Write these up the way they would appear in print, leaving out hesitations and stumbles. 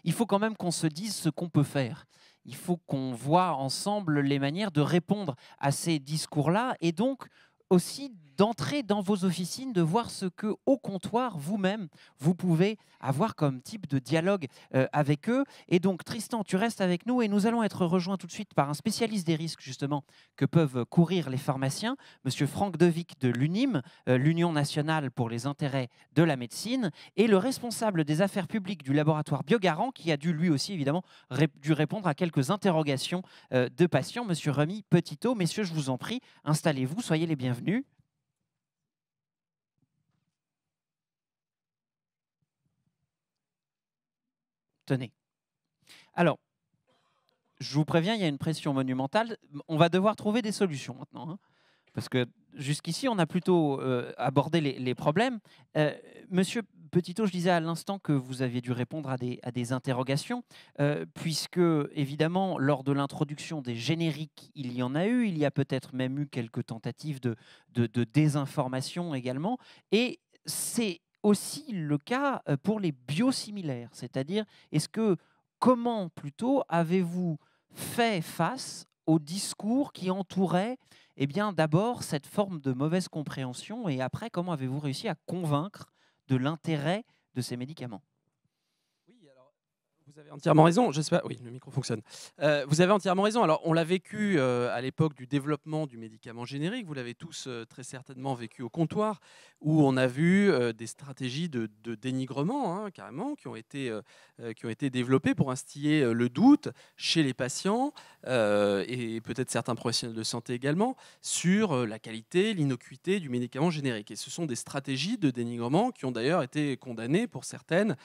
il faut quand même qu'on se dise ce qu'on peut faire. Il faut qu'on voit ensemble les manières de répondre à ces discours-là et donc aussi d'entrer dans vos officines, de voir ce que au comptoir, vous-même, vous pouvez avoir comme type de dialogue avec eux. Et donc, Tristan, tu restes avec nous et nous allons être rejoints tout de suite par un spécialiste des risques, justement, que peuvent courir les pharmaciens, Monsieur Franck Devic de l'UNIM, l'Union nationale pour les intérêts de la médecine, et le responsable des affaires publiques du laboratoire Biogarant, qui a dû lui aussi, évidemment, dû répondre à quelques interrogations de patients, Monsieur Rémi Petitot. Messieurs, je vous en prie, installez-vous, soyez les bienvenus. Tenez. Alors, je vous préviens, il y a une pression monumentale. On va devoir trouver des solutions maintenant, hein, parce que jusqu'ici, on a plutôt abordé les problèmes. Monsieur Petitot, je disais à l'instant que vous aviez dû répondre à des interrogations, puisque, évidemment, lors de l'introduction des génériques, il y en a eu. Il y a peut-être même eu quelques tentatives de désinformation également. Et c'est aussi le cas pour les biosimilaires. C'est-à-dire, comment plutôt avez-vous fait face au discours qui entourait eh bien, d'abord, cette forme de mauvaise compréhension, et après, comment avez-vous réussi à convaincre de l'intérêt de ces médicaments? Oui, alors, vous avez entièrement raison. Je sais pas, oui, le micro fonctionne. Vous avez entièrement raison. Alors, on l'a vécu à l'époque du développement du médicament générique. Vous l'avez tous très certainement vécu au comptoir, où on a vu des stratégies de dénigrement, hein, carrément, qui ont été développées pour instiller le doute chez les patients et peut-être certains professionnels de santé également sur la qualité, l'innocuité du médicament générique. Et ce sont des stratégies de dénigrement qui ont d'ailleurs été condamnées pour certaines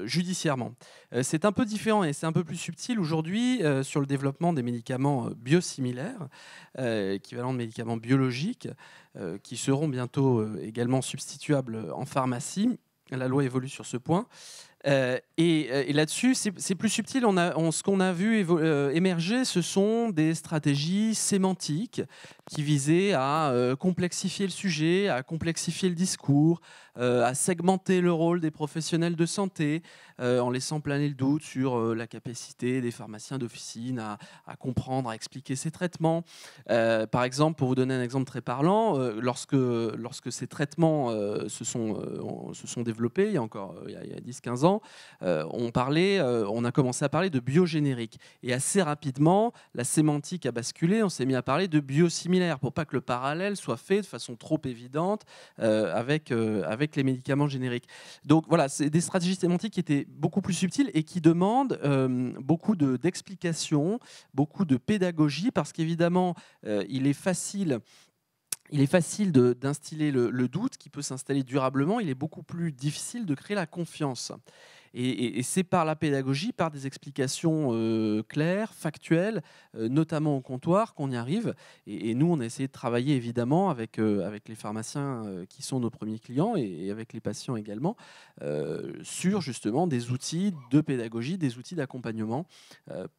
judiciairement. C'est un peu différent et c'est un peu plus subtil aujourd'hui sur le développement des médicaments biosimilaires, équivalents de médicaments biologiques, qui seront bientôt également substituables en pharmacie. La loi évolue sur ce point. Et là-dessus, c'est plus subtil. Ce qu'on a vu émerger, ce sont des stratégies sémantiques qui visaient à complexifier le sujet, à complexifier le discours, à segmenter le rôle des professionnels de santé, en laissant planer le doute sur la capacité des pharmaciens d'officine à comprendre, à expliquer ces traitements. Par exemple, pour vous donner un exemple très parlant, lorsque ces traitements se sont développés, il y a 10-15 ans, on a commencé à parler de biogénérique. Et assez rapidement, la sémantique a basculé, on s'est mis à parler de biosimilaire, pour pas que le parallèle soit fait de façon trop évidente avec les médicaments génériques. Donc voilà, c'est des stratégies sémantiques qui étaient beaucoup plus subtiles et qui demandent beaucoup d'explications, beaucoup de pédagogie, parce qu'évidemment, il est facile d'instiller le doute qui peut s'installer durablement. Il est beaucoup plus difficile de créer la confiance. Et c'est par la pédagogie, par des explications claires, factuelles, notamment au comptoir, qu'on y arrive. Et nous, on a essayé de travailler évidemment avec les pharmaciens qui sont nos premiers clients et avec les patients également, sur justement des outils de pédagogie, des outils d'accompagnement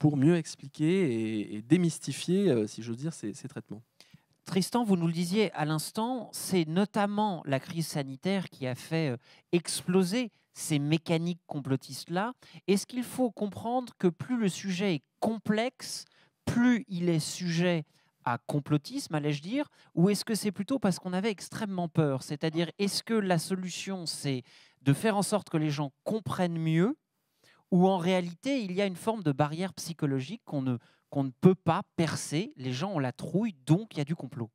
pour mieux expliquer et démystifier, si j'ose dire, ces traitements. Tristan, vous nous le disiez à l'instant, c'est notamment la crise sanitaire qui a fait exploser ces mécaniques complotistes-là. Est-ce qu'il faut comprendre que plus le sujet est complexe, plus il est sujet à complotisme, allais-je dire, ou est-ce que c'est plutôt parce qu'on avait extrêmement peur? C'est-à-dire, est-ce que la solution, c'est de faire en sorte que les gens comprennent mieux, ou en réalité, il y a une forme de barrière psychologique qu'on ne peut pas percer, les gens ont la trouille, donc il y a du complot?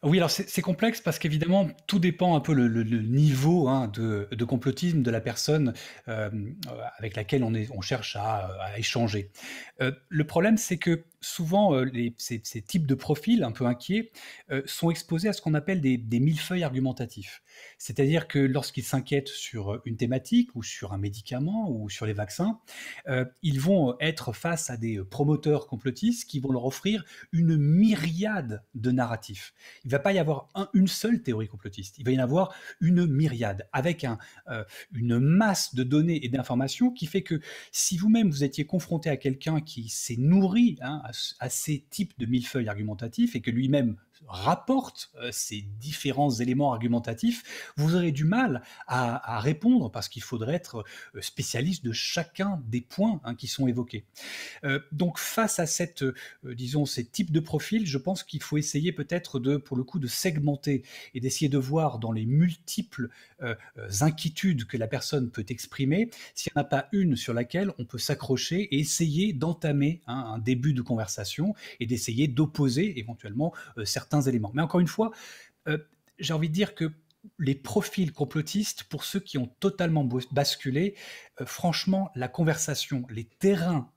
Oui, alors c'est complexe parce qu'évidemment, tout dépend un peu le niveau hein, de complotisme de la personne avec laquelle on cherche à échanger. Le problème, c'est que souvent, ces types de profils un peu inquiets sont exposés à ce qu'on appelle des millefeuilles argumentatifs. C'est-à-dire que lorsqu'ils s'inquiètent sur une thématique ou sur un médicament ou sur les vaccins, ils vont être face à des promoteurs complotistes qui vont leur offrir une myriade de narratifs. Il ne va pas y avoir une seule théorie complotiste, il va y en avoir une myriade, avec une masse de données et d'informations qui fait que si vous-même vous étiez confronté à quelqu'un qui s'est nourri hein, à ces types de millefeuilles argumentatifs et que lui-même rapporte ces différents éléments argumentatifs, vous aurez du mal à répondre parce qu'il faudrait être spécialiste de chacun des points qui sont évoqués. Donc face à disons, ces types de profils, je pense qu'il faut essayer peut-être pour le coup, de segmenter et d'essayer de voir dans les multiples inquiétudes que la personne peut exprimer, s'il n'y en a pas une sur laquelle on peut s'accrocher et essayer d'entamer un début de conversation et d'essayer d'opposer éventuellement certains éléments. Mais encore une fois, j'ai envie de dire que les profils complotistes, pour ceux qui ont totalement basculé, franchement, la conversation, les terrains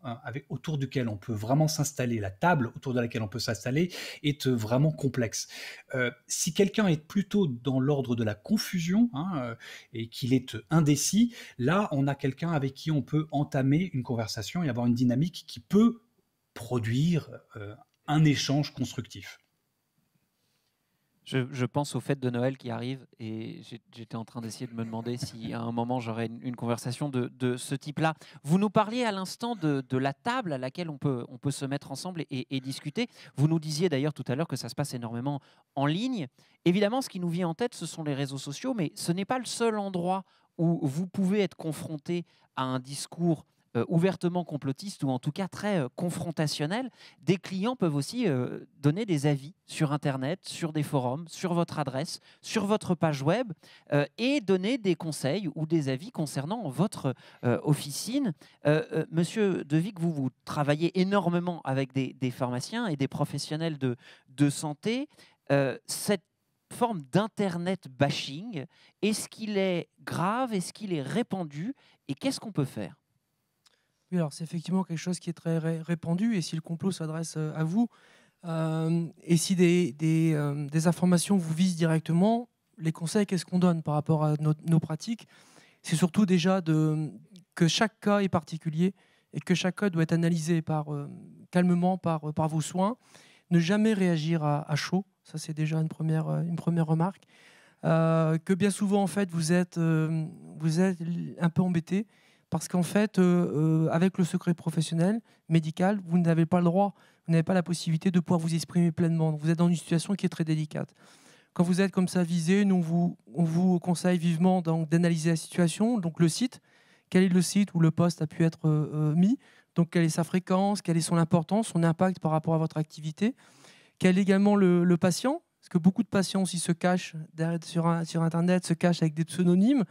autour duquel on peut vraiment s'installer, la table autour de laquelle on peut s'installer, est vraiment complexe. Si quelqu'un est plutôt dans l'ordre de la confusion et qu'il est indécis, là, on a quelqu'un avec qui on peut entamer une conversation et avoir une dynamique qui peut produire un échange constructif. Je pense aux fêtes de Noël qui arrivent et j'étais en train d'essayer de me demander si à un moment j'aurais une conversation de ce type-là. Vous nous parliez à l'instant de la table à laquelle on peut se mettre ensemble et discuter. Vous nous disiez d'ailleurs tout à l'heure que ça se passe énormément en ligne. Évidemment, ce qui nous vient en tête, ce sont les réseaux sociaux, mais ce n'est pas le seul endroit où vous pouvez être confronté à un discours ouvertement complotiste ou en tout cas très confrontationnel. Des clients peuvent aussi donner des avis sur Internet, sur des forums, sur votre adresse, sur votre page web et donner des conseils ou des avis concernant votre officine. Monsieur De Vic, vous travaillez énormément avec des pharmaciens et des professionnels de santé. Cette forme d'internet bashing, est-ce qu'il est grave, est-ce qu'il est répandu et qu'est-ce qu'on peut faire? Oui, alors c'est effectivement quelque chose qui est très répandu, et si le complot s'adresse à vous, et si des informations vous visent directement, les conseils, qu'est-ce qu'on donne par rapport à nos pratiques? C'est surtout déjà que chaque cas est particulier et que chaque cas doit être analysé calmement par vos soins. Ne jamais réagir à chaud, ça c'est déjà une première remarque. Que bien souvent, en fait, vous êtes un peu embêté, parce qu'en fait, avec le secret professionnel, médical, vous n'avez pas le droit, vous n'avez pas la possibilité de pouvoir vous exprimer pleinement. Donc, vous êtes dans une situation qui est très délicate. Quand vous êtes comme ça visé, nous, on vous conseille vivement d'analyser la situation. Donc, le site, quel est le site où le poste a pu être mis, donc quelle est sa fréquence, quelle est son importance, son impact par rapport à votre activité, quel est également le patient, parce que beaucoup de patients aussi se cachent sur Internet, se cachent avec des pseudonymes.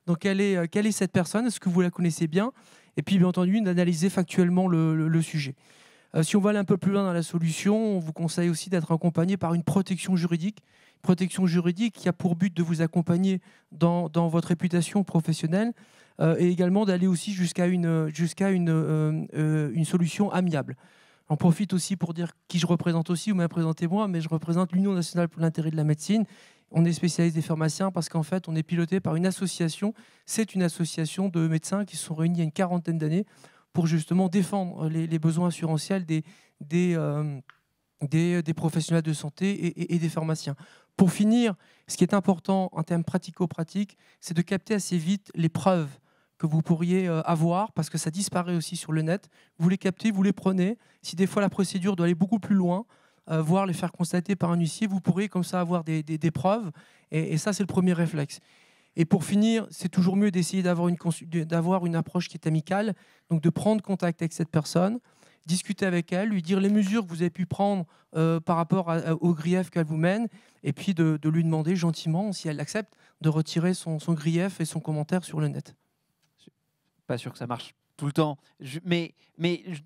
Donc, quelle est cette personne? Est-ce que vous la connaissez bien? Et puis, bien entendu, d'analyser factuellement le sujet. Si on va aller un peu plus loin dans la solution, on vous conseille aussi d'être accompagné par une protection juridique. Une protection juridique qui a pour but de vous accompagner dans votre réputation professionnelle et également d'aller aussi jusqu'à une solution amiable. J'en profite aussi pour dire qui je représente aussi. Vous m'avez présenté moi, mais je représente l'Union nationale pour l'intérêt de la médecine. On est spécialiste des pharmaciens parce qu'en fait, on est piloté par une association. C'est une association de médecins qui se sont réunis il y a une quarantaine d'années pour justement défendre les besoins assurantiels des professionnels de santé et des pharmaciens. Pour finir, ce qui est important en termes pratico-pratiques, c'est de capter assez vite les preuves que vous pourriez avoir, parce que ça disparaît aussi sur le net. Vous les captez, vous les prenez. Si des fois la procédure doit aller beaucoup plus loin, voire les faire constater par un huissier, vous pourrez comme ça avoir des preuves. Et ça, c'est le premier réflexe. Et pour finir, c'est toujours mieux d'essayer d'avoir une approche qui est amicale, donc de prendre contact avec cette personne, discuter avec elle, lui dire les mesures que vous avez pu prendre par rapport au grief qu'elle vous mène, et puis de lui demander gentiment, si elle accepte, de retirer son grief et son commentaire sur le net. Pas sûr que ça marche tout le temps. Mais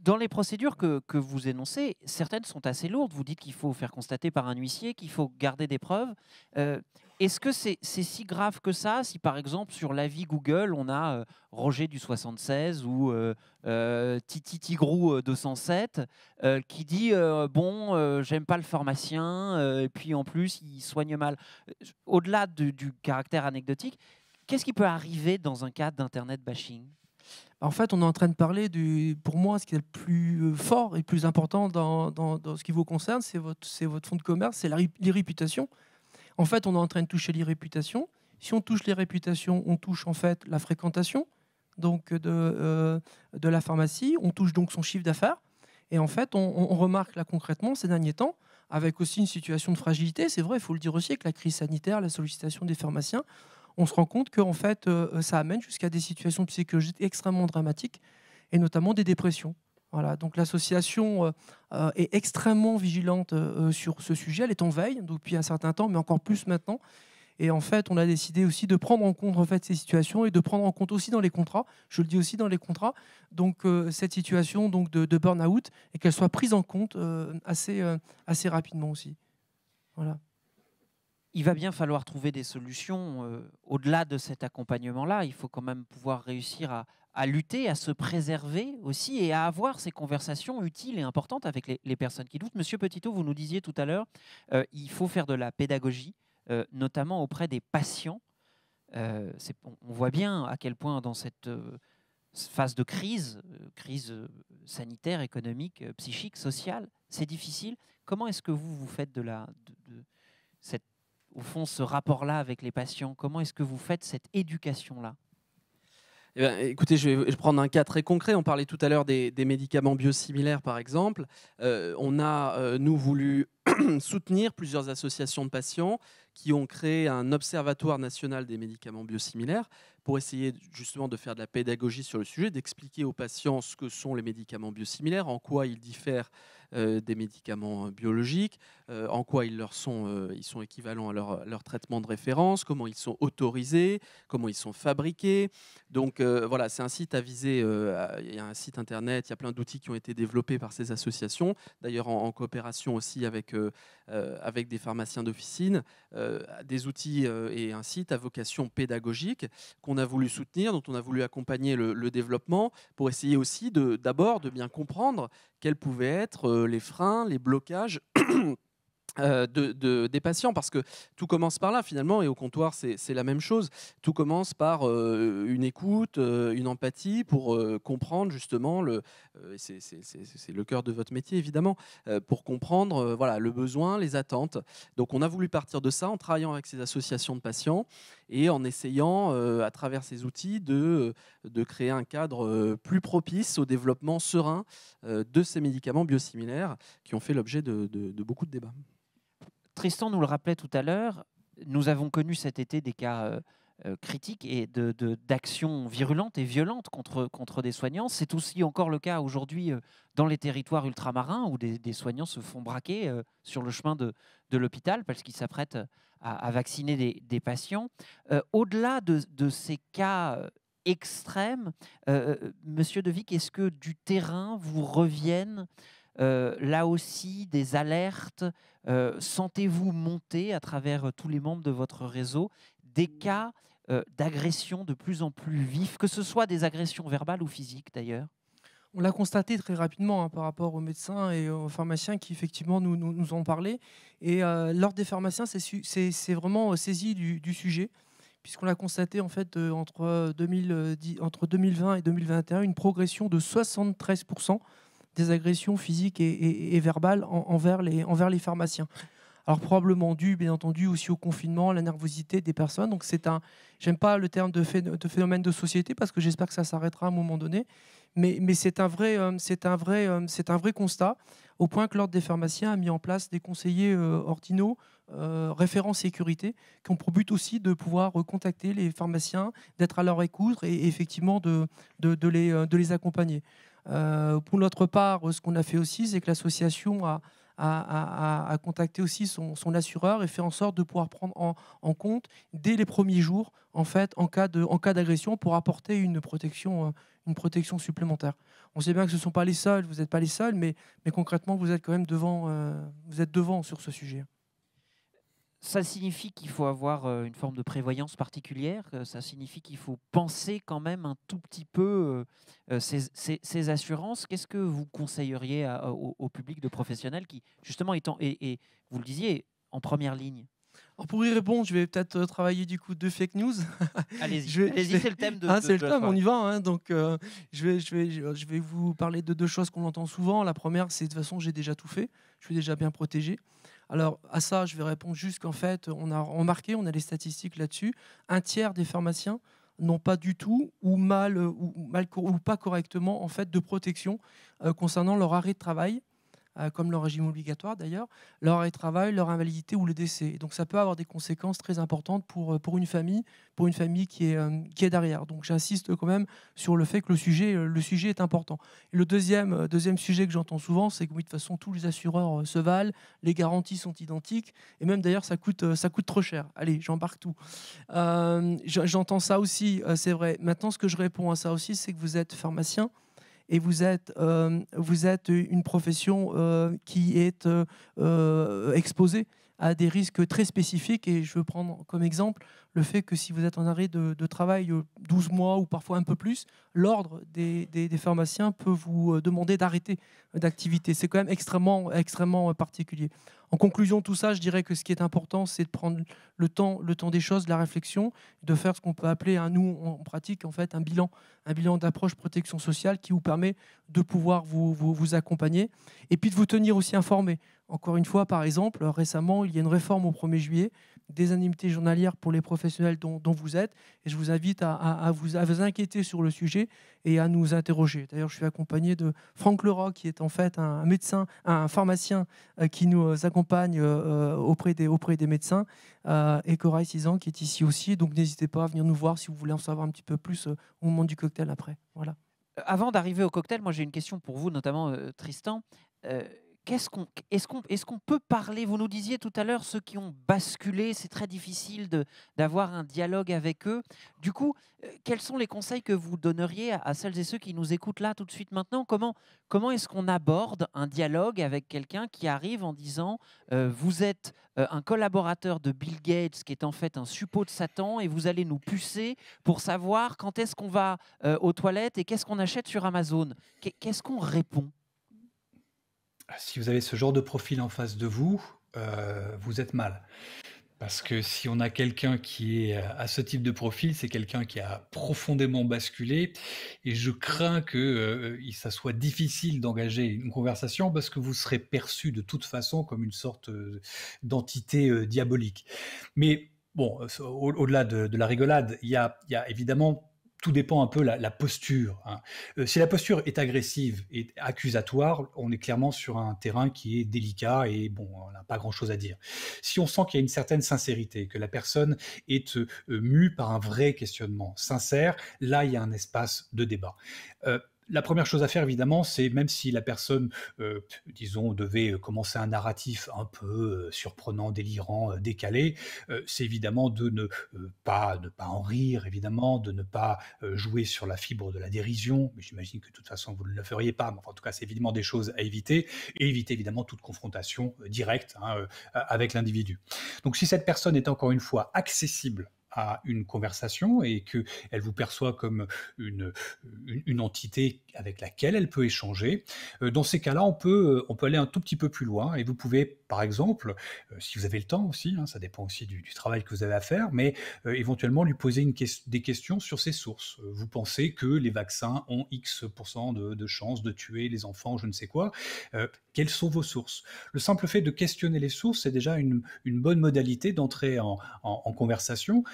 dans les procédures que vous énoncez, certaines sont assez lourdes. Vous dites qu'il faut faire constater par un huissier, qu'il faut garder des preuves. Est-ce que c'est si grave que ça si, par exemple, sur l'avis Google, on a Roger du 76 ou Titi Tigrou 207 qui dit j'aime pas le pharmacien, et puis en plus, il soigne mal. Au-delà du caractère anecdotique, qu'est-ce qui peut arriver dans un cas d'Internet bashing? En fait, on est en train de parler pour moi, ce qui est le plus fort et le plus important dans ce qui vous concerne, c'est votre fonds de commerce, c'est les réputations. En fait, on est en train de toucher les réputations. Si on touche les réputations, on touche en fait la fréquentation donc de la pharmacie, on touche donc son chiffre d'affaires. Et en fait, on remarque là concrètement ces derniers temps, avec aussi une situation de fragilité. C'est vrai, il faut le dire aussi, avec la crise sanitaire, la sollicitation des pharmaciens, on se rend compte que en fait, ça amène jusqu'à des situations psychologiques extrêmement dramatiques, et notamment des dépressions. Voilà, donc l'association est extrêmement vigilante sur ce sujet. Elle est en veille depuis un certain temps, mais encore plus maintenant. Et en fait, on a décidé aussi de prendre en compte en fait, ces situations et de prendre en compte aussi dans les contrats, je le dis aussi dans les contrats, donc cette situation donc, de burn-out et qu'elle soit prise en compte assez rapidement aussi. Voilà. Il va bien falloir trouver des solutions au-delà de cet accompagnement-là. Il faut quand même pouvoir réussir à lutter, à se préserver aussi et à avoir ces conversations utiles et importantes avec les personnes qui doutent. Monsieur Petitot, vous nous disiez tout à l'heure, il faut faire de la pédagogie, notamment auprès des patients. On voit bien à quel point dans cette phase de crise sanitaire, économique, psychique, sociale, c'est difficile. Comment est-ce que vous faites au fond, ce rapport-là avec les patients? Comment est-ce que vous faites cette éducation-là? Eh bien, écoutez, je vais prendre un cas très concret. On parlait tout à l'heure des médicaments biosimilaires, par exemple. On a, nous, voulu soutenir plusieurs associations de patients qui ont créé un observatoire national des médicaments biosimilaires pour essayer justement de faire de la pédagogie sur le sujet, d'expliquer aux patients ce que sont les médicaments biosimilaires, en quoi ils diffèrent des médicaments biologiques, en quoi ils sont équivalents à leur traitement de référence, comment ils sont autorisés, comment ils sont fabriqués. Donc voilà, c'est un site à viser, il y a un site internet, il y a plein d'outils qui ont été développés par ces associations, d'ailleurs en coopération aussi avec des pharmaciens d'officine, des outils et un site à vocation pédagogique qu'on a voulu soutenir, dont on a voulu accompagner le développement pour essayer aussi d'abord de bien comprendre quels pouvaient être les freins, les blocages des patients, parce que tout commence par là finalement, et au comptoir c'est la même chose. Tout commence par une écoute, une empathie pour comprendre justement, c'est le cœur de votre métier évidemment, pour comprendre voilà, le besoin, les attentes. Donc on a voulu partir de ça en travaillant avec ces associations de patients et en essayant à travers ces outils de créer un cadre plus propice au développement serein de ces médicaments biosimilaires qui ont fait l'objet de beaucoup de débats. Tristan nous le rappelait tout à l'heure, nous avons connu cet été des cas critiques et d'actions virulentes et violentes contre des soignants. C'est aussi encore le cas aujourd'hui dans les territoires ultramarins où des soignants se font braquer sur le chemin de l'hôpital parce qu'ils s'apprêtent à vacciner des patients. Au-delà de ces cas extrêmes, Monsieur Devic, est-ce que du terrain vous reviennent là aussi des alertes? Sentez-vous monter à travers tous les membres de votre réseau des cas d'agression de plus en plus vifs, que ce soit des agressions verbales ou physiques d'ailleurs? On l'a constaté très rapidement par rapport aux médecins et aux pharmaciens qui effectivement nous ont parlé. Et l'Ordre des pharmaciens c'est vraiment saisi du sujet, puisqu'on a constaté en fait entre 2020 et 2021 une progression de 73% des agressions physiques et verbales envers les pharmaciens. Alors probablement dû, bien entendu, aussi au confinement, à la nervosité des personnes. Donc j'aime pas le terme de phénomène de société parce que j'espère que ça s'arrêtera à un moment donné. Mais c'est un vrai constat, au point que l'Ordre des pharmaciens a mis en place des conseillers ordinaux, référents sécurité, qui ont pour but aussi de pouvoir contacter les pharmaciens, d'être à leur écoute et effectivement de les accompagner. Pour notre part, ce qu'on a fait aussi, c'est que l'association a contacté aussi son assureur et fait en sorte de pouvoir prendre en compte dès les premiers jours, en fait, en cas d'agression, pour apporter une protection supplémentaire. On sait bien que ce ne sont pas les seuls, vous n'êtes pas les seuls, mais concrètement, vous êtes quand même devant sur ce sujet. Ça signifie qu'il faut avoir une forme de prévoyance particulière. Ça signifie qu'il faut penser quand même un tout petit peu ces assurances. Qu'est-ce que vous conseilleriez au public de professionnels qui, justement, et vous le disiez, en première ligne? Alors pour y répondre, je vais peut-être travailler du coup de fake news. Allez-y, c'est le thème de c'est le thème, on y va. Hein, donc je vais vous parler de deux choses qu'on entend souvent. La première, c'est de toute façon, j'ai déjà tout fait. Je suis déjà bien protégé. Alors à ça, je vais répondre juste qu'en fait, on a remarqué, on a les statistiques là-dessus, un tiers des pharmaciens n'ont pas du tout ou pas correctement en fait de protection concernant leur arrêt de travail comme leur régime obligatoire d'ailleurs, leur arrêt de travail, leur invalidité ou le décès. Et donc ça peut avoir des conséquences très importantes pour une famille qui est derrière. Donc j'insiste quand même sur le fait que le sujet est important. Et le deuxième sujet que j'entends souvent, c'est que oui, de toute façon, tous les assureurs se valent, les garanties sont identiques, et même d'ailleurs, ça coûte trop cher. Allez, j'embarque tout. J'entends ça aussi, c'est vrai. Maintenant, ce que je réponds à ça aussi, c'est que vous êtes pharmacien, et vous êtes une profession qui est exposée à des risques très spécifiques. Et je veux prendre comme exemple le fait que si vous êtes en arrêt de travail 12 mois ou parfois un peu plus, l'ordre des pharmaciens peut vous demander d'arrêter d'activité. C'est quand même extrêmement particulier. En conclusion de tout ça, je dirais que ce qui est important, c'est de prendre le temps des choses, de la réflexion, de faire ce qu'on peut appeler, nous, en pratique, en fait, un bilan d'approche protection sociale qui vous permet de pouvoir vous accompagner et puis de vous tenir aussi informé. Encore une fois, par exemple, récemment, il y a une réforme au 1er juillet des indemnités journalières pour les professionnels dont vous êtes. Et je vous invite à vous inquiéter sur le sujet et à nous interroger. D'ailleurs, je suis accompagné de Franck Leroy, qui est en fait un médecin, un pharmacien qui nous accompagne auprès des médecins, et Corail Cizan, qui est ici aussi. Donc n'hésitez pas à venir nous voir si vous voulez en savoir un petit peu plus au moment du cocktail après. Voilà. Avant d'arriver au cocktail, moi j'ai une question pour vous, notamment Tristan. Est-ce qu'on peut parler, vous nous disiez tout à l'heure, ceux qui ont basculé, c'est très difficile d'avoir un dialogue avec eux. Du coup, quels sont les conseils que vous donneriez à celles et ceux qui nous écoutent là tout de suite maintenant? Comment est-ce qu'on aborde un dialogue avec quelqu'un qui arrive en disant vous êtes un collaborateur de Bill Gates qui est en fait un suppôt de Satan et vous allez nous pucer pour savoir quand est-ce qu'on va aux toilettes et qu'est-ce qu'on achète sur Amazon? Qu'est-ce qu'on répond? Si vous avez ce genre de profil en face de vous, vous êtes mal. Parce que si on a quelqu'un qui est à ce type de profil, c'est quelqu'un qui a profondément basculé. Et je crains que ça soit difficile d'engager une conversation parce que vous serez perçu de toute façon comme une sorte d'entité diabolique. Mais bon, au-delà de la rigolade, il y a évidemment... Tout dépend un peu la posture. Si la posture est agressive et accusatoire, on est clairement sur un terrain qui est délicat et bon, on n'a pas grand-chose à dire. Si on sent qu'il y a une certaine sincérité, que la personne est mue par un vrai questionnement sincère, là, il y a un espace de débat. La première chose à faire, évidemment, c'est même si la personne, disons, devait commencer un narratif un peu surprenant, délirant, décalé, c'est évidemment de ne pas en rire, évidemment, de ne pas jouer sur la fibre de la dérision, mais j'imagine que de toute façon, vous ne le feriez pas, mais enfin, en tout cas, c'est évidemment des choses à éviter, et éviter évidemment toute confrontation directe avec l'individu. Donc si cette personne est encore une fois accessible à une conversation et qu'elle vous perçoit comme une entité avec laquelle elle peut échanger. Dans ces cas-là, on peut aller un tout petit peu plus loin et vous pouvez, par exemple, si vous avez le temps aussi, ça dépend aussi du travail que vous avez à faire, mais éventuellement lui poser des questions sur ses sources. Vous pensez que les vaccins ont X% de chances de tuer les enfants, je ne sais quoi. Quelles sont vos sources? Le simple fait de questionner les sources, c'est déjà une bonne modalité d'entrer en conversation.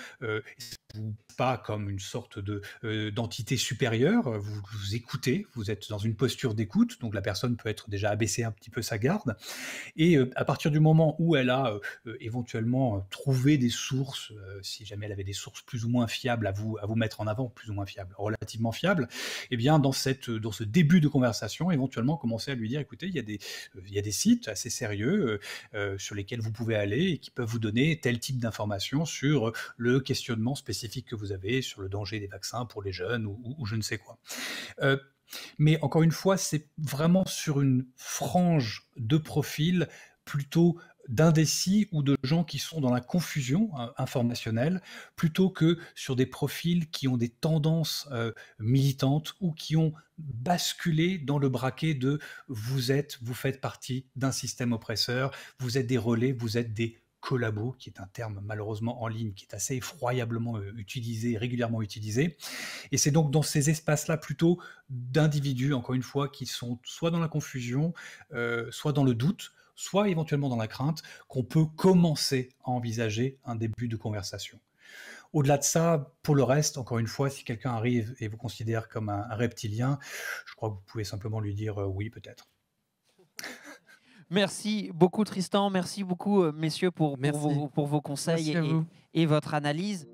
Vous pas comme une sorte d'entité supérieure, vous écoutez, vous êtes dans une posture d'écoute, donc la personne peut être déjà abaisser un petit peu sa garde, et à partir du moment où elle a éventuellement trouvé des sources, si jamais elle avait des sources plus ou moins fiables à vous mettre en avant, plus ou moins fiables, relativement fiables, eh bien dans ce début de conversation, éventuellement commencer à lui dire, écoutez, il y a des sites assez sérieux sur lesquels vous pouvez aller et qui peuvent vous donner tel type d'informations sur le questionnement spécifique que vous avez sur le danger des vaccins pour les jeunes ou je ne sais quoi. Mais encore une fois, c'est vraiment sur une frange de profil plutôt d'indécis ou de gens qui sont dans la confusion informationnelle, plutôt que sur des profils qui ont des tendances militantes ou qui ont basculé dans le braquet de vous faites partie d'un système oppresseur, vous êtes des relais, vous êtes des collabo, qui est un terme malheureusement en ligne, qui est assez effroyablement utilisé, régulièrement utilisé. Et c'est donc dans ces espaces-là plutôt d'individus, encore une fois, qui sont soit dans la confusion, soit dans le doute, soit éventuellement dans la crainte, qu'on peut commencer à envisager un début de conversation. Au-delà de ça, pour le reste, encore une fois, si quelqu'un arrive et vous considère comme un reptilien, je crois que vous pouvez simplement lui dire oui, peut-être. Merci beaucoup Tristan, merci beaucoup messieurs pour Merci. vos conseils Merci à vous. et votre analyse.